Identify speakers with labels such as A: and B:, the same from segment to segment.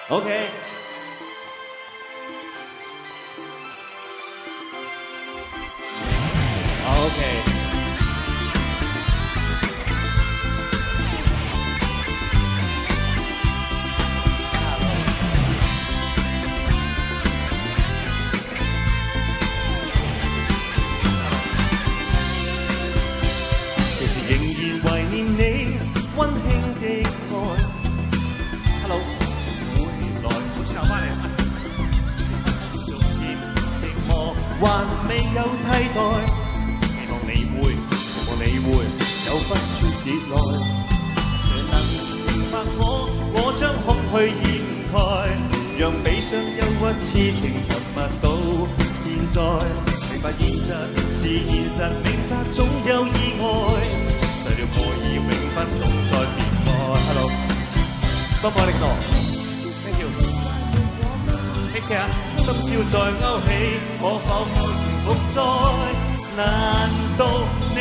A: OK。OK。仍然懷念你溫馨的愛。Hello， 回來好似又翻嚟，逐漸寂寞還未有替代，希望你會有不說節內，誰能明白我將空虛掩蓋，讓悲傷憂鬱痴情沉默到現在。明白現實是現實，明白總有意外。誰料何以永不懂再變愛 ？Hello， 多謝你多 ，Thank you。Take care， 深宵在勾起，可否舊情復再？難道你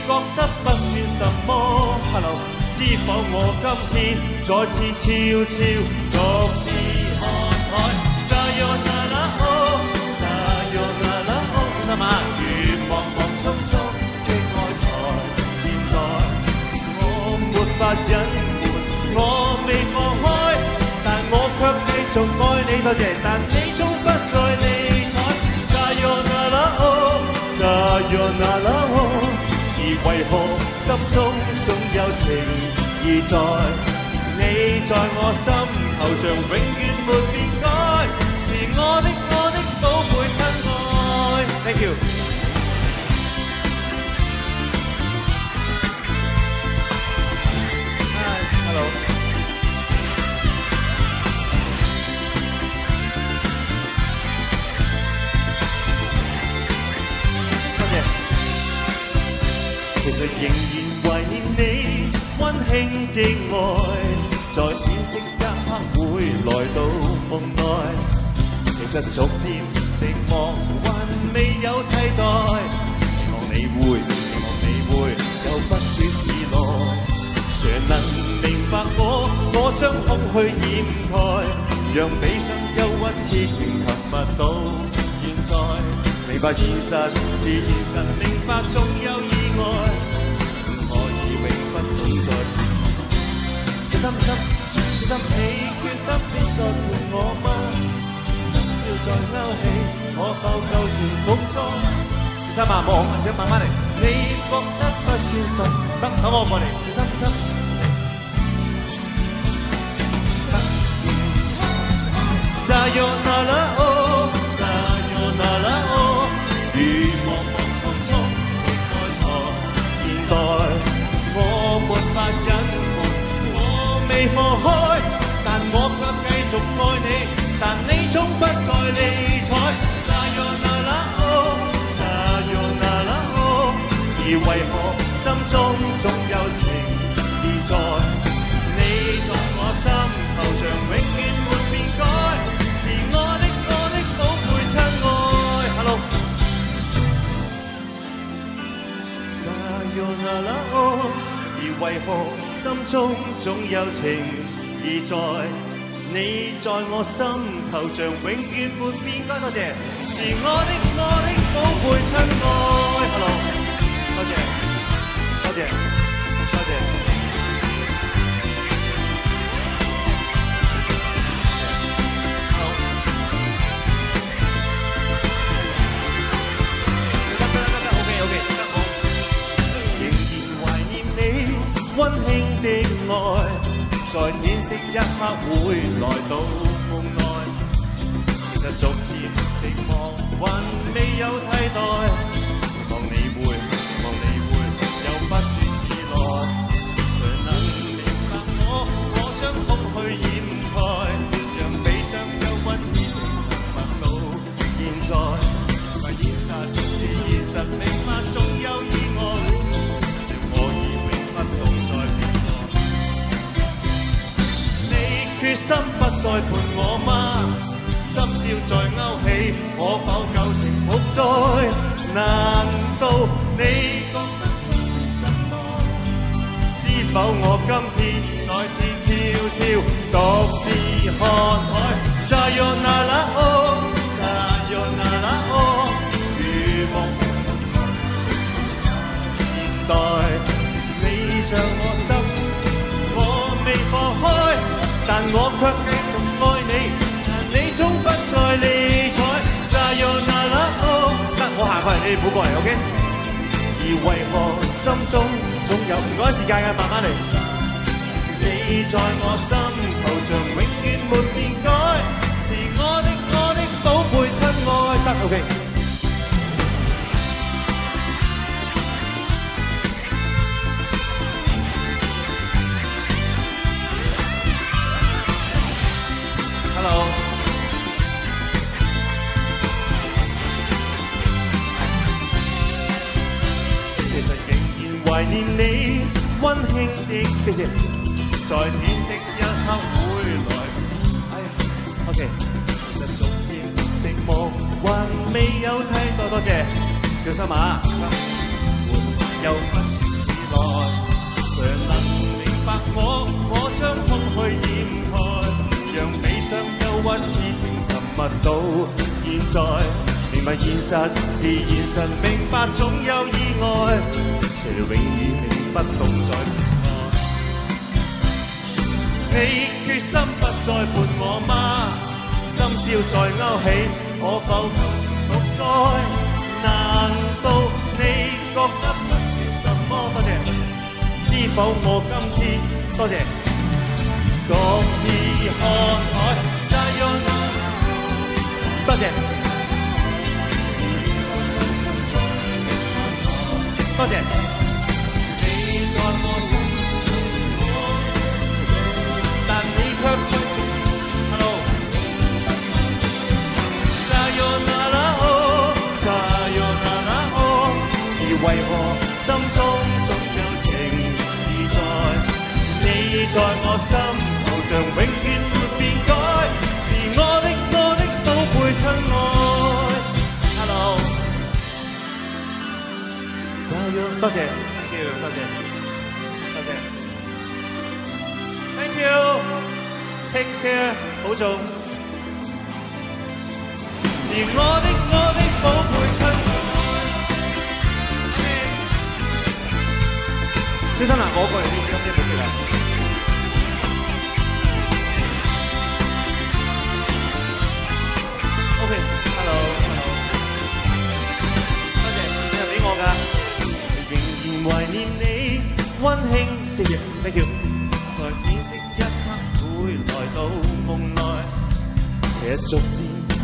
A: 覺得不算什麼 ？Hello， 知否我今天再次悄悄獨自看海。Sayonara oh sayonara oh， 小心啊！如茫茫匆匆的愛才。沒法隱瞞，我未放開，但我卻繼續愛你。多謝，但你終不再理睬。Sayonara oh sayonara oh， 而為何心中總有情意在？你在我心頭像永遠沒變改，是我的寶貝親愛。Thank you。Hello， 多謝。其實仍然懷念你溫馨的愛，在天色一刻會來到夢內。其實逐漸寂寞還未有替代，希望你會有不說自來。誰能明白我將空虛掩蓋，讓悲傷憂鬱痴情沉默到現在。明白現實是現實，明白總有意外，何以永不懂再變愛？小心你決心必再伴我嗎？深宵再勾起，可否舊情復再？小心啊，望啊，小慢慢嚟。你覺得不算什麼？等我過嚟，小心。Sayonara oh sayonara oh， 如茫茫匆匆的愛才現代，我沒法隱瞞，我未放開，但我卻繼續愛你，但你總不再理睬。Sayonara oh sayonara oh， 而為何心中總有情意在？你在我心頭像永遠沒變改，是我的寶貝親愛。Hello， Sayonara oh， 而為何心中總有情意在？你在我心頭像永遠沒變改。多謝，是我的寶貝親愛。Hello， 多謝。溫馨的愛，在天色一刻會來到夢內。其實逐漸寂寞還未有替代，希望你會有不說自來。誰能明白我將空虛掩蓋，讓悲傷憂鬱痴情沉默到現在。明白現實是現實，明白總有意外。決心不再伴我嗎？深宵再勾起，可否舊情復再？難道你覺得不算什麼？知否我今天再次悄悄獨自看海。放開，但我卻繼續愛你，但你總不再理睬。Sayonara，得我行過嚟，你哋估過嚟 ，OK？ 而為何心中總有唔趕時間嘅，慢慢嚟。你在我心頭像永遠沒變改，是我的寶貝親愛。得 OK。Hello， 其實仍然懷念你溫馨的，謝謝，在天色一刻會來。哎呀 ，OK， 其實逐漸寂寞還未有替代，多謝，小心啊，沒有不說自來，誰能明白我將空虛掩蓋。讓悲傷憂鬱痴情沉默到現在，明白現實是現實，明白總有意外，誰永遠明不懂再戀愛。你決心不再伴我嗎？深宵再勾起，可否舊情復再？難道你覺得不算什麼？多謝，知否我今天多謝。各自看海 Sayonara， 多謝，多謝。你在我心，但你卻不知。Hello， Sayonara， Sayonara， 而為何心中總有情意在？你在我心。像永遠沒變改，是我的寶貝親愛。Hello， 多謝 ，thank you， 多謝，多謝 ，thank you，take care， 保重。是我的寶貝親愛。小心啊，我過嚟啲小心啲，冇事啊。OK，hello， 多謝，你係俾我㗎，仍然懷念你溫馨，謝謝 ，thank you， 在天色一刻會來到夢內，其實逐漸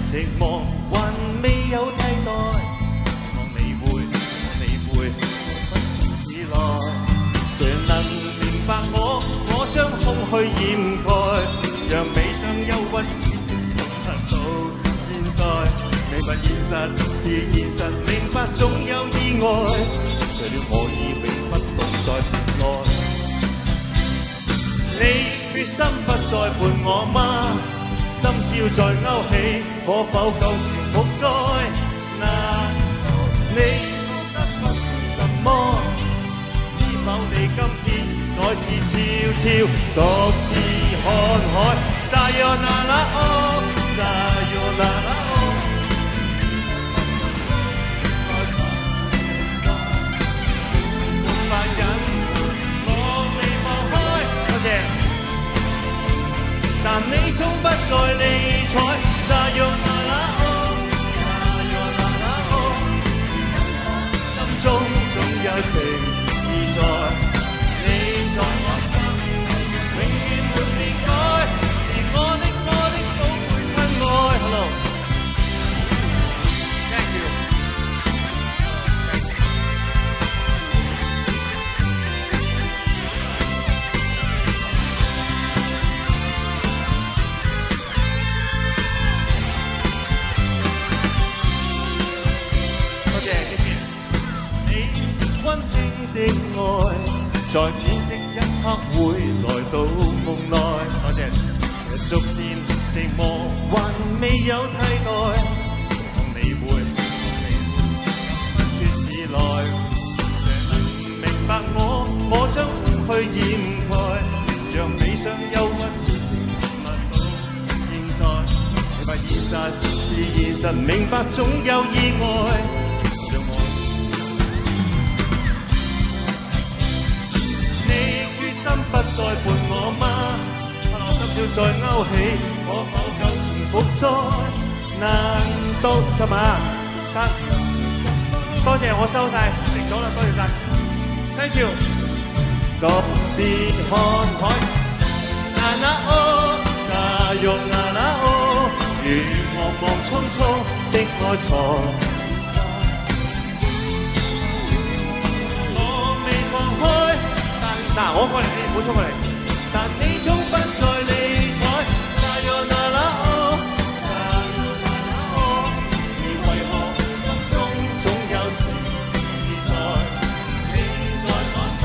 A: 寂寞還未有替代，望你會不說自來，誰能明白我將空虛掩蓋，讓悲傷憂鬱痴情沉默到。明白現實是現實，明白總有意外，誰料我已永不懂再戀愛。你決心不再伴我嗎？深宵再勾起，可否舊情復再？難道你覺得不算什麼？知否你今天再次悄悄獨自看海 Sayonara， Sayonara。但你總不再理睬 Sayonara， Sayonara， 心中總有情意在，你在我心永遠沒變改，是我的寶貝親愛。Hello， thank you。溫馨的愛，在天色一刻會來到夢內。多謝，逐漸寂寞還未有替代，望你會不說自來，誰能明白我將空虛掩蓋，讓悲傷憂鬱痴情沉默到現在，明白現實是現實，明白總有意外。不再伴我嗎？笑再勾起，可否舊情復再？難道什麼？得，多謝我收晒，食咗啦，多謝晒 ，thank you。各自看海，那那哦，沙喲那那哦，如茫茫匆匆的愛才。我未放開，但我過嚟，你唔好衝過嚟。但你總不再理睬，沙喲那那哦，沙喲那那哦，而為何心中總有情意在？你在我心，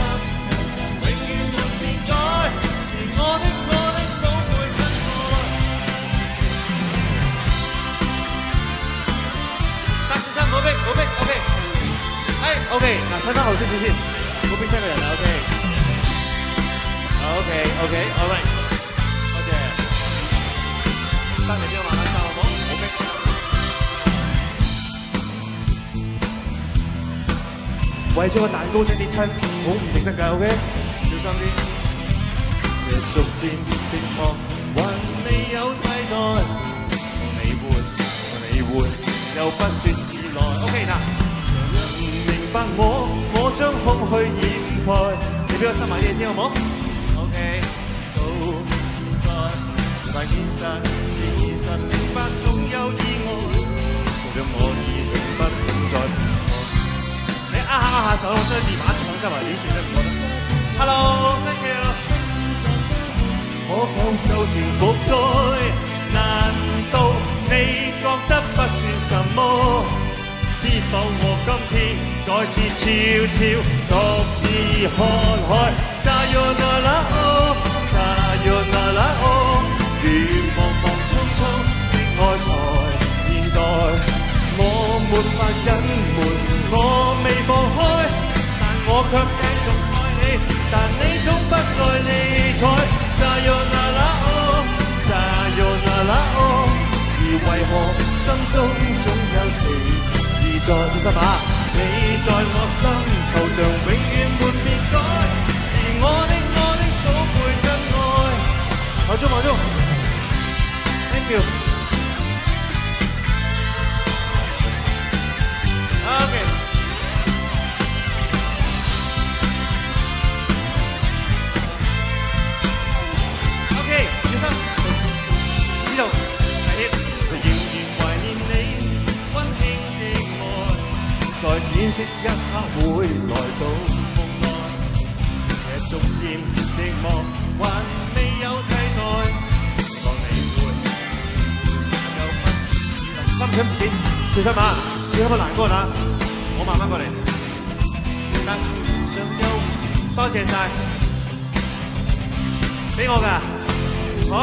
A: 永遠沒變改，是我的寶貝真愛。得先生，冇逼，OK。係 OK， 嗱，睇翻後少少先，唔好逼親個人啦 ，OK。all right， 多謝。得你邊個慢慢收好冇？好逼。為咗個蛋糕真跌親，好唔值得㗎 ，OK？ 小心啲。逐漸寂寞，還未有替代。你換，又不說自來 ，OK 嗱。明白我將空虛掩蓋，你俾我收埋啲嘢先好冇？ OK， 到現在，明白現實是現實，明白總有意外，誰讓我已永不再離開。你握下手，我將電話搶走埋點算咧？唔覺得 ？Hello，thank you。可否舊情復再？難道你覺得不算什麼？知否我今天再次悄悄獨自看海，沙喲那那哦，沙喲那那哦，如茫茫匆匆的愛才現代，我沒法隱瞞，我未放開，但我卻繼續愛你，但你總不再理睬，沙喲那那哦，沙喲那那哦，而為何心中總有情？再小心啊！你在我心頭像永遠沒變改，是我的寶貝真愛。望中，thank you。OK， 小心，呢度係啲，就仍然懷念你溫馨。在顯色一刻會來到夢內，逐漸寂寞還未有替代。當你會又不心緊自己，小心啊！小心個欄杆啊！我慢慢過嚟。得，上優，多謝晒，俾我㗎，好。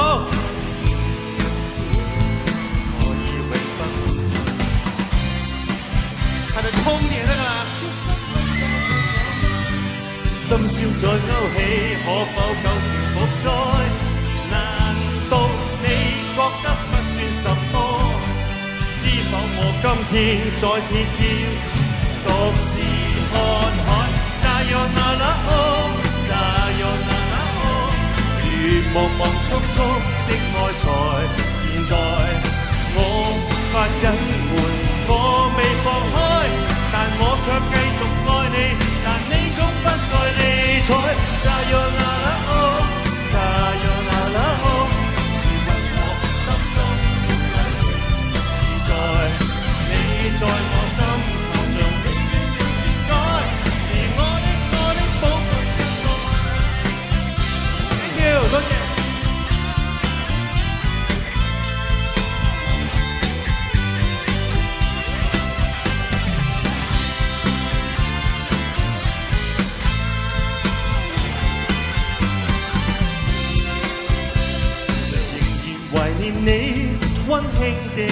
A: 係咪衝嘢得㗎啦？深宵再勾起，可否舊情復再？難道你覺得不算什麼？知否我今天再次悄獨自看海，沙喲那那哦，沙喲那那哦，如茫茫匆匆的愛才現代，我無法隱瞞，我未放開。但我卻繼續愛你，但你總不再理睬。沙喲那那哦，沙喲那那哦，如為我心中總有情意在。你在我心頭像永遠沒變改，是我的寶貝真愛。Thank you，多謝。你溫馨的愛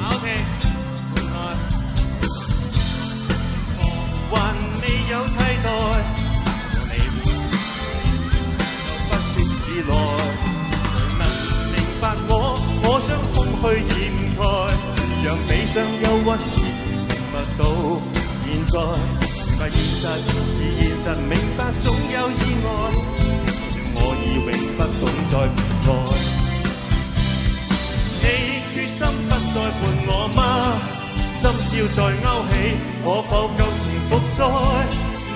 A: ，OK， 還未有替代，你會又不說自來，誰能明白我將空虛掩蓋，讓悲傷憂鬱痴情沉默到現在，明白現實是現實，明白總有意外。笑再勾起，可否舊情復再？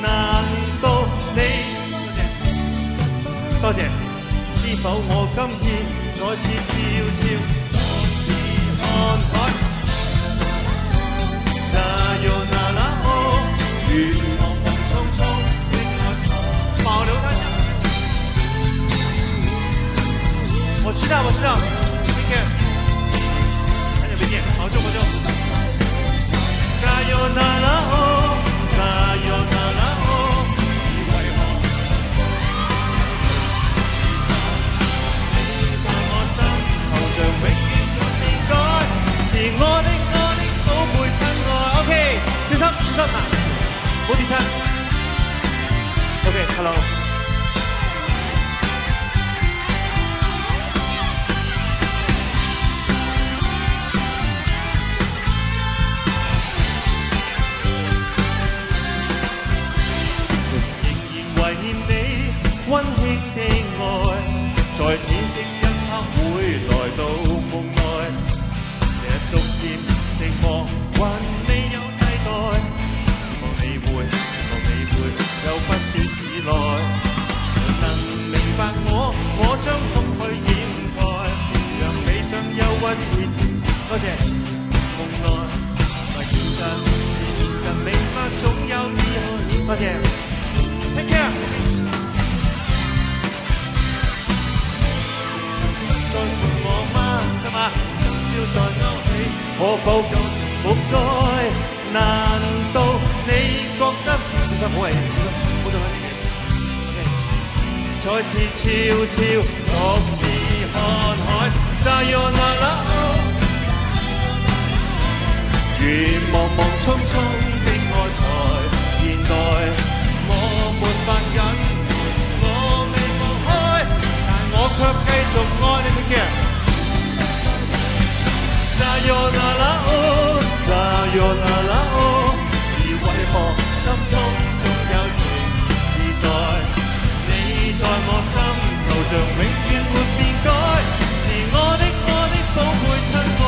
A: 難道你多謝？知否我今天再次悄悄各自看海？Sayonara oh， 願茫茫匆匆的愛情爆了他。我知道，Thank you。很久沒見，好久。Sayonara oh， Sayonara oh， 你為何在我心頭像永遠沒變改？是我的寶貝親愛。OK， 小心啊，唔好跌親。OK，Hello。溫馨的愛，在天色一刻會來到夢內，這逐漸寂寞還未有替代，希望你會又不說自來，誰能明白我將空虛掩蓋，讓悲傷憂鬱似情，多謝夢內，但現實明白總有意外，多謝 Take care。再伴我嗎？深宵再勾起，可否舊情復再？難道你覺得小心好危險？小心，保重自己。再次悄悄各自看海 ，Sayonara oh， 如茫茫匆匆的愛才現代，我沒法忍，我未放開，但我卻繼續愛你。Sayonara oh， Sayonara oh， 而為何心中總有情意在？你在我心頭像永遠沒變改，是我的寶貝親愛。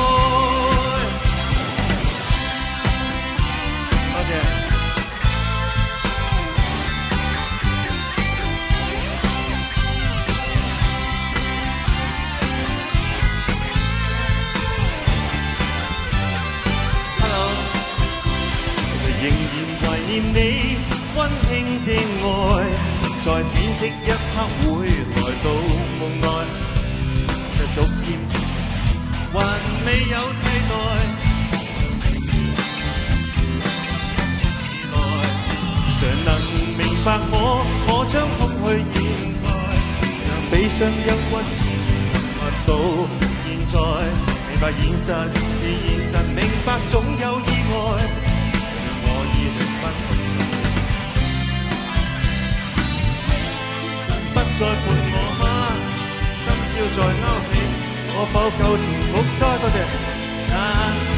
A: 多謝。仍然懷念你溫馨的愛，在天色一刻會來到夢內，卻逐漸還未有替代。誰能明白我將空虛掩蓋，讓悲傷憂鬱痴情沉默到現在，明白現實是現實，明白總有意外。不再伴我嗎？深宵再勾起，可否舊情復再？多謝。難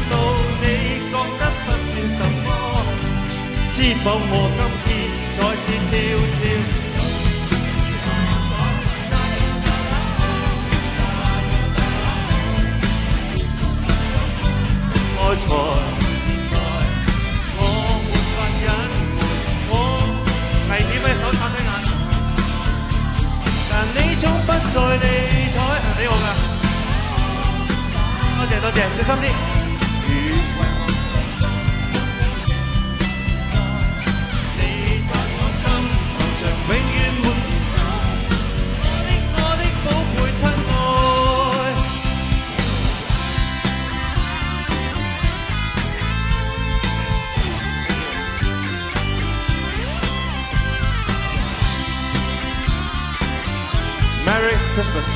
A: 道你覺得不算什麼？知否我今天再次悄悄愛才。危險嘅手插對眼，但你總不再理睬，係俾我㗎。多謝，小心啲。你在我心頭像永遠沒變改，我的寶貝親愛。Merry Christmas.